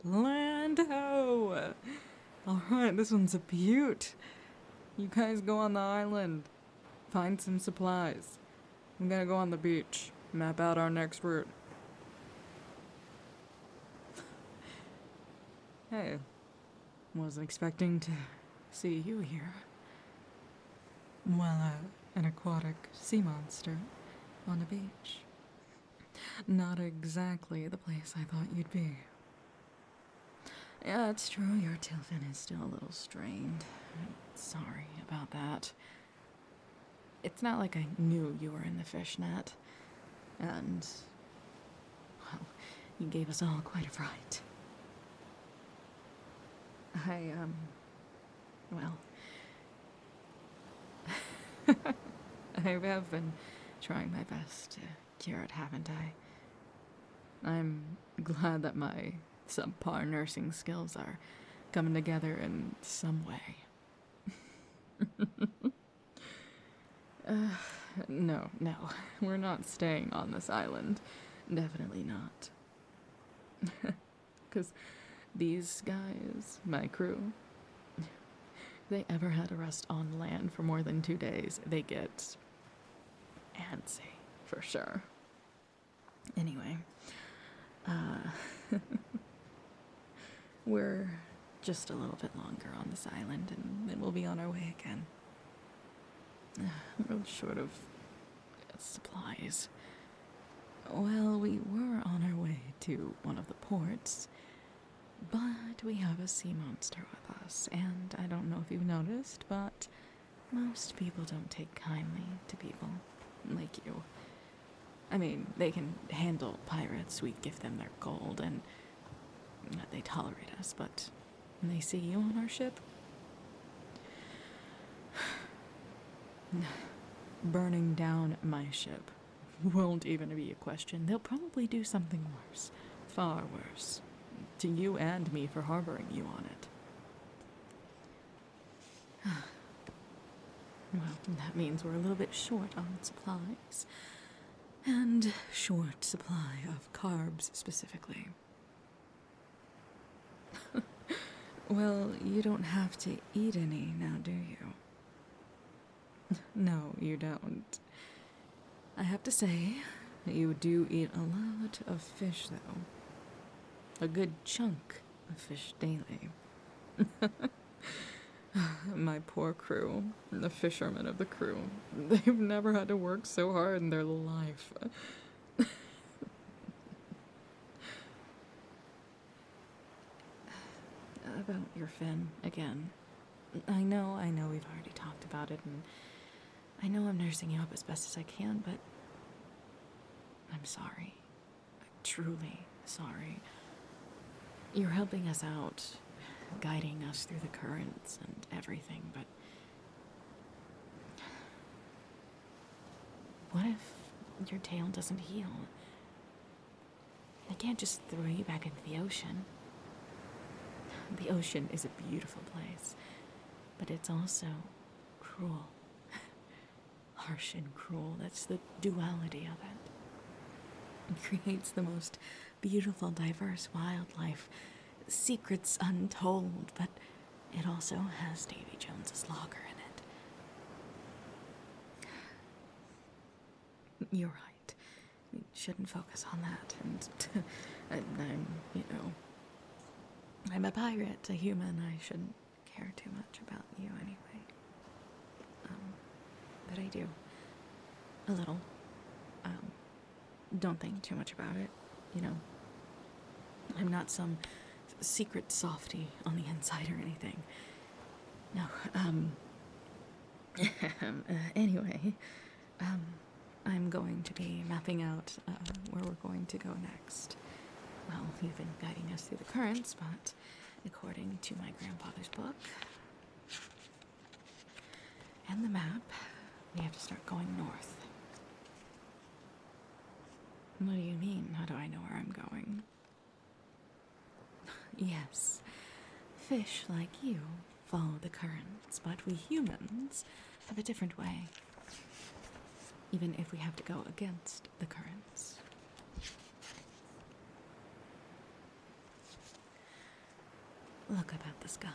Land ho! Alright, this one's a beaut. You guys go on the island. Find some supplies. I'm gonna go on the beach. Map out our next route. Hey. Wasn't expecting to see you here. Well, an aquatic sea monster on a beach. Not exactly the place I thought you'd be. Yeah, it's true, your tail fin is still a little strained. Sorry about that. It's not like I knew you were in the fish net. And, well, you gave us all quite a fright. Well, I have been trying my best to cure it, haven't I? I'm glad that my subpar nursing skills are coming together in some way. No, we're not staying on this island. Definitely not. Because these guys, my crew, if they ever had to rest on land for more than 2 days, they get antsy, for sure. Anyway, we're just a little bit longer on this island, and then we'll be on our way again. We're short of supplies. Well, we were on our way to one of the ports, but we have a sea monster with us, and I don't know if you've noticed, but most people don't take kindly to people like you. I mean, they can handle pirates, we give them their gold, and they tolerate us, but when they see you on our ship, burning down my ship won't even be a question. They'll probably do something worse, far worse, to you and me for harboring you on it. Well, that means we're a little bit short on supplies, and short supply of carbs specifically. Well, you don't have to eat any now, do you? No, you don't. I have to say, you do eat a lot of fish, though. A good chunk of fish daily. My poor crew, the fishermen of the crew, they've never had to work so hard in their life. About your fin, again. I know we've already talked about it, and I know I'm nursing you up as best as I can, but I'm sorry. I'm truly sorry. You're helping us out, guiding us through the currents and everything, but what if your tail doesn't heal? I can't just throw you back into the ocean. The ocean is a beautiful place, but it's also cruel. Harsh and cruel, that's the duality of it. It creates the most beautiful, diverse wildlife, secrets untold, but it also has Davy Jones's locker in it. You're right. We shouldn't focus on that, and I'm a pirate, a human. I shouldn't care too much about you anyway. But I do. A little. Don't think too much about it, I'm not some secret softy on the inside or anything. No, anyway, I'm going to be mapping out where we're going to go next. Well, you've been guiding us through the currents, but according to my grandfather's book and the map, we have to start going north. What do you mean? How do I know where I'm going? Yes, fish like you follow the currents, but we humans have a different way. Even if we have to go against the currents. look up at the sky.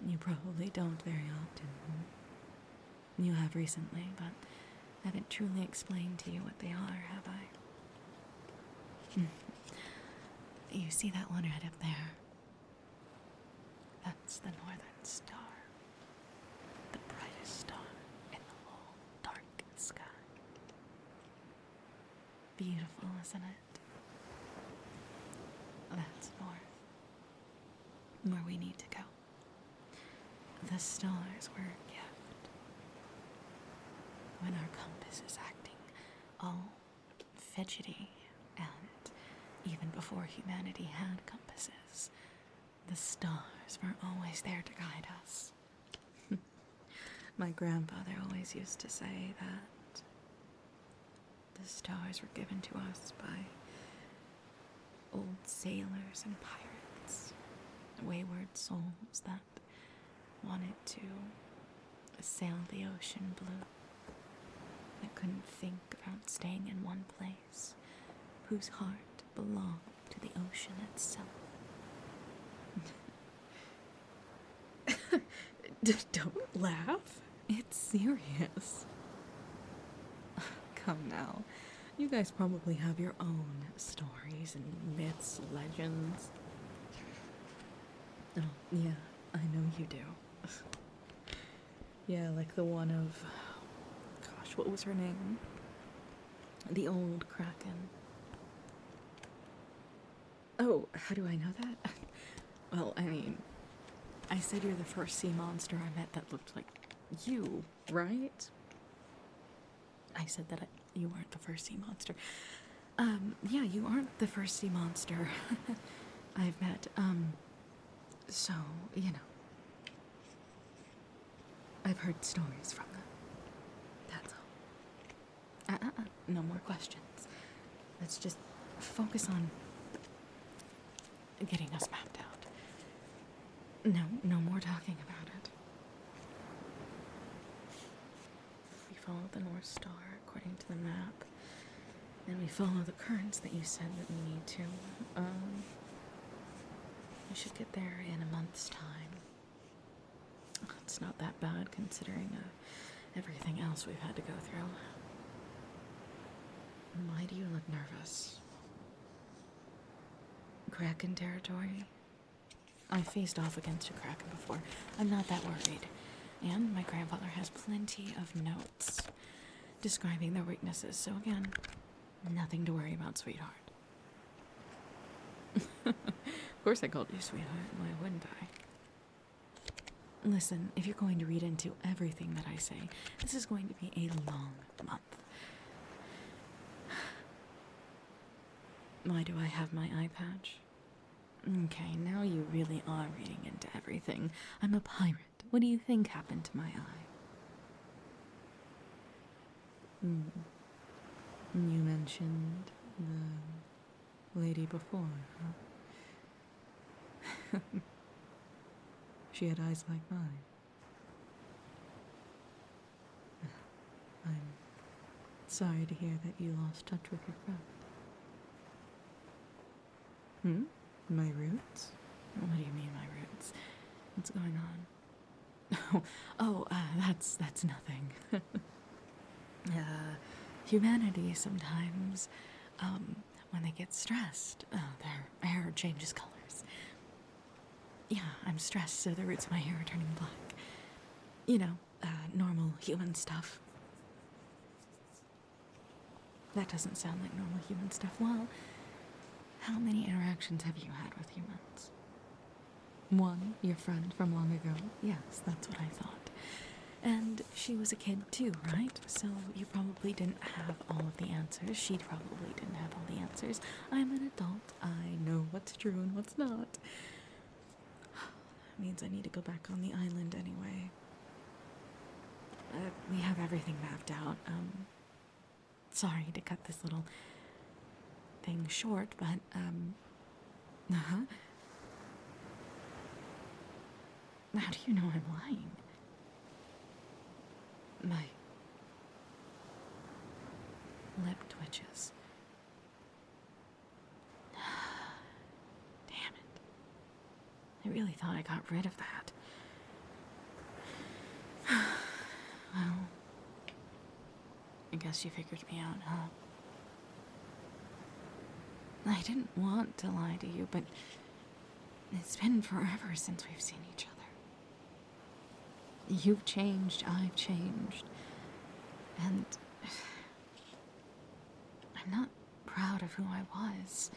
You probably don't very often. You have recently, but I haven't truly explained to you what they are, have I? You see that one right up there? That's the Northern Star. The brightest star in the whole dark sky. Beautiful, isn't it? That's north, where we need to go. The stars were a gift. When our compass is acting all fidgety, and even before humanity had compasses, the stars were always there to guide us. My grandfather always used to say that the stars were given to us by old sailors and pirates, wayward souls that wanted to sail the ocean blue, that couldn't think about staying in one place, whose heart belonged to the ocean itself. Don't laugh. It's serious. Come now. You guys probably have your own stories and myths, legends. Oh, yeah, I know you do. Yeah, like the one of... Gosh, what was her name? The old Kraken. Oh, how do I know that? Well, I mean, I said you're the first sea monster I met that looked like you, right? I said that you weren't the first sea monster. Yeah, you aren't the first sea monster I've met. So, you know, I've heard stories from them. That's all. No more questions. Let's just focus on getting us mapped out. No more talking about it. We follow the North Star according to the map. Then we follow the currents that you said that we need to. We should get there in a month's time. It's not that bad considering everything else we've had to go through. Why do you look nervous? Kraken territory? I faced off against a Kraken before. I'm not that worried. And my grandfather has plenty of notes describing their weaknesses, so again, nothing to worry about, sweetheart. Of course I called you sweetheart. Why wouldn't I? Listen, if you're going to read into everything that I say, this is going to be a long month. Why do I have my eye patch? Okay, now you really are reading into everything. I'm a pirate. What do you think happened to my eye? You mentioned the lady before, huh? She had eyes like mine. I'm sorry to hear that you lost touch with your friend. My roots? What do you mean, my roots? What's going on? That's nothing. Humanity sometimes, when they get stressed, their hair changes colors. Yeah, I'm stressed, so the roots of my hair are turning black. You know, normal human stuff. That doesn't sound like normal human stuff. Well, how many interactions have you had with humans? One, your friend from long ago. Yes, that's what I thought. And she was a kid too, right? So you probably didn't have all of the answers. She probably didn't have all the answers. I'm an adult. I know what's true and what's not. That means I need to go back on the island anyway. We have everything mapped out. Sorry to cut this little thing short, but, How do you know I'm lying? My lip twitches. Damn it. I really thought I got rid of that. Well, I guess you figured me out, huh? I didn't want to lie to you, but it's been forever since we've seen each other. You've changed, I've changed. And I'm not proud of who I was.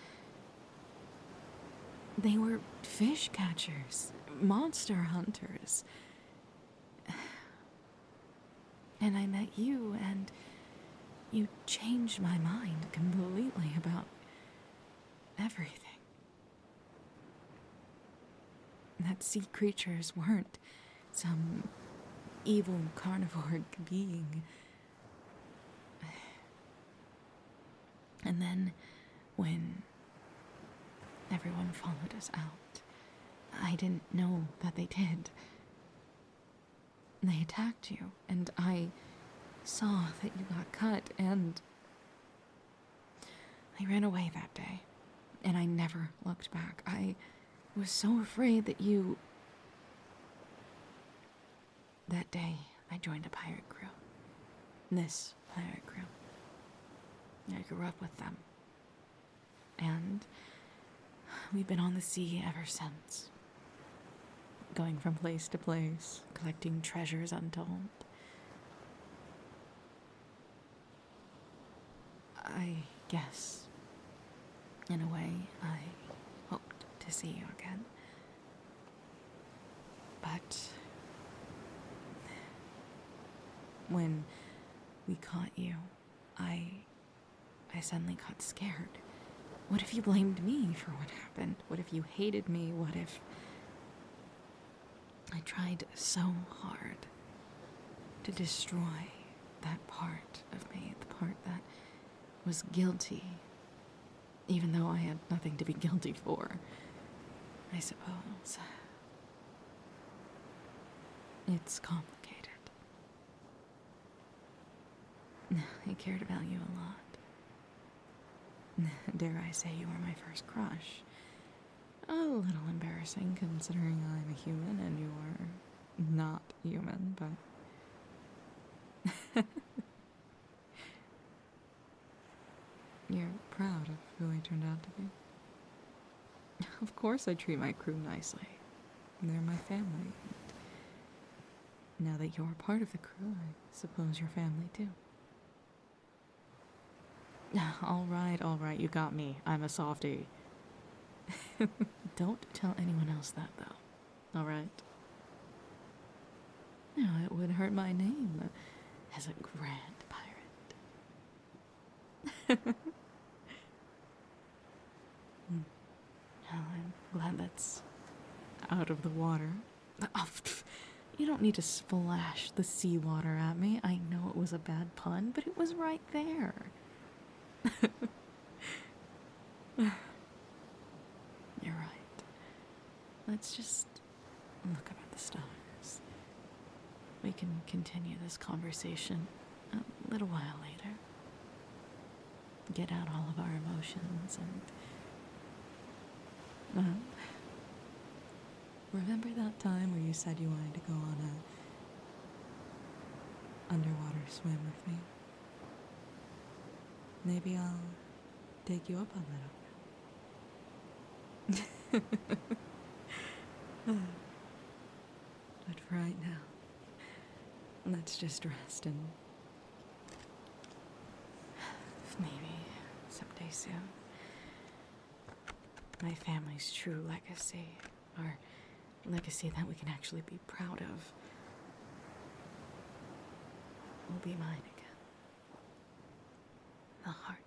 They were fish catchers, monster hunters. And I met you, and you changed my mind completely about everything. That sea creatures weren't some evil carnivore being. And then, when everyone followed us out, I didn't know that they did. They attacked you, and I saw that you got cut, and I ran away that day, and I never looked back. I was so afraid that you... That day, I joined a pirate crew. This pirate crew. I grew up with them. And we've been on the sea ever since. Going from place to place, collecting treasures untold. I guess, in a way, I hoped to see you again. But when we caught you, I suddenly got scared. What if you blamed me for what happened? What if you hated me? What if... I tried so hard to destroy that part of me, the part that was guilty, even though I had nothing to be guilty for, I suppose. It's complicated. I cared about you a lot. Dare I say you were my first crush. A little embarrassing considering I'm a human and you're not human, but... You're proud of who I turned out to be. Of course I treat my crew nicely. They're my family. Now that you're part of the crew, I suppose you're family too. All right, you got me. I'm a softie. Don't tell anyone else that, though. All right? No, it would hurt my name as a grand pirate. Well, I'm glad that's out of the water. Oh, you don't need to splash the seawater at me. I know it was a bad pun, but it was right there. You're right. Let's just look up at the stars. We can continue this conversation a little while later. Get out all of our emotions and... Well, remember that time where you said you wanted to go on a underwater swim with me? Maybe I'll take you up on that. But for right now, let's just rest and maybe someday soon, my family's true legacy, or legacy that we can actually be proud of, will be mine again. The heart.